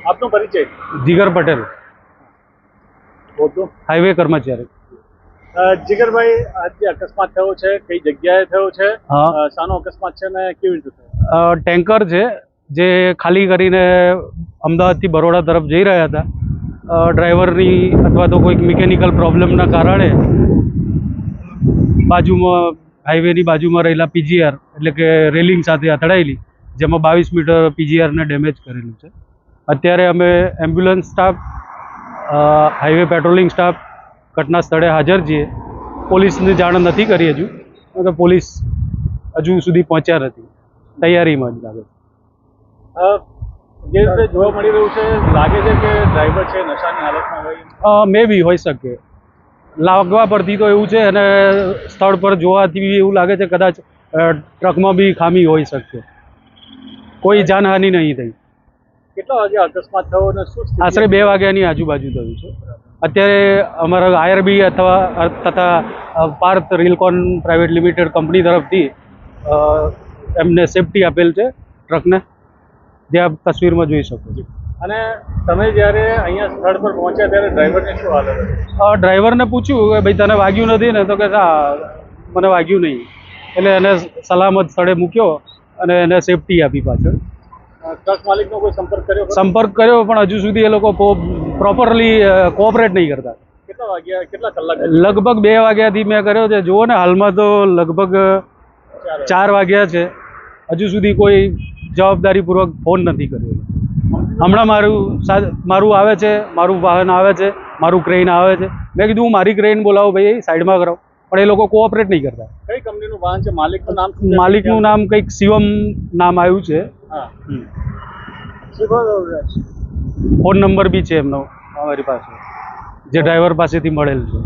આપનો પરિચય? જીગર પટેલ, બોલો. હાઈવે કર્મચારી. જીગરભાઈ, આજે અકસ્માત થયો છે, કઈ જગ્યાએ થયો છે? હા, શાનો અકસ્માત છે ને કેવી રીતે થયો? ટેન્કર છે જે ખાલી કરીને અમદાવાદથી બરોડા તરફ જઈ રહ્યા હતા. ડ્રાઈવરની અથવા તો કોઈક મિકેનિકલ પ્રોબ્લેમના કારણે બાજુમાં હાઈવેની બાજુમાં રહેલા પીજીઆર એટલે કે રેલિંગ સાથે અથડાયેલી, જેમાં 22 મીટર પીજીઆરને ડેમેજ કરેલું છે. અત્યારે અમે ambulance staff, highway patrolling staff ઘટના સ્થળે હાજર છીએ. પોલીસને જાણ નથી કરી હજુ, તો પોલીસ હજુ સુધી પહોંચ્યા નથી, તૈયારીમાં જ લાગે છે. જે રીતે જોવા મળી રહ્યું છે, લાગે છે કે ડ્રાઈવર છે નશાની હાલતમાં હોય? મે બી હોઈ શકે, લાગવા પરથી તો એવું છે, અને સ્થળ પર જોવાથી એવું લાગે છે કદાચ ટ્રકમાં બી ખામી હોઈ શકે. કોઈ જાનહાનિ નહીં થઈ. કેટલા વાગે અકસ્માત થયો અને શું સ્થિતિ? આશરે 2 વાગ્યાની આજુબાજુ થયું છે. અત્યારે અમારા આઈઆરબી તથા પાર્થ રેલકોન પ્રાઇવેટ લિમિટેડ કંપની તરફથી એમને સેફટી આપેલ છે ટ્રકને, જે આપ તસવીરમાં જોઈ શકો છો. અને તમે જ્યારે અહીંયા સ્થળ પર પહોંચ્યા ત્યારે ડ્રાઈવરને શું હાલત હતી? ડ્રાઈવરને પૂછ્યું કે ભાઈ તને વાગ્યું નથી ને? તો કે મને વાગ્યું નહીં. એટલે એને સલામત સ્થળે મૂક્યો અને એને સેફટી આપી પાછળ. ટ્રક માલિકનો કોઈ સંપર્ક કર્યો? સંપર્ક કર્યો, પણ હજુ સુધી એ લોકો પ્રોપરલી કોઓપરેટ નહીં કરતા. કેટલા વાગ્યા, કેટલા કલાક? લગભગ 2 વાગ્યાથી મેં કર્યો છે. જુઓ ને, હાલમાં તો લગભગ 4 વાગ્યા છે. હજુ સુધી કોઈ જવાબદારીપૂર્વક ફોન નથી કર્યો. હમણાં મારું આવે છે, મારું વાહન આવે છે, મારું ક્રેન આવે છે. મેં કીધું હું મારી ક્રેન બોલાવો ભાઈ, સાઈડમાં કરાવો, પણ એ લોકો કોઓપરેટ નહીં કરતા. કઈ કંપનીનું વાહન છે? માલિકનું નામ? માલિકનું નામ કંઈક શિવમ નામ આવ્યું છે. હા, ફોન નંબર બી છે એમનો અમારી પાસે, જે ડ્રાઈવર પાસેથી મળેલ છે.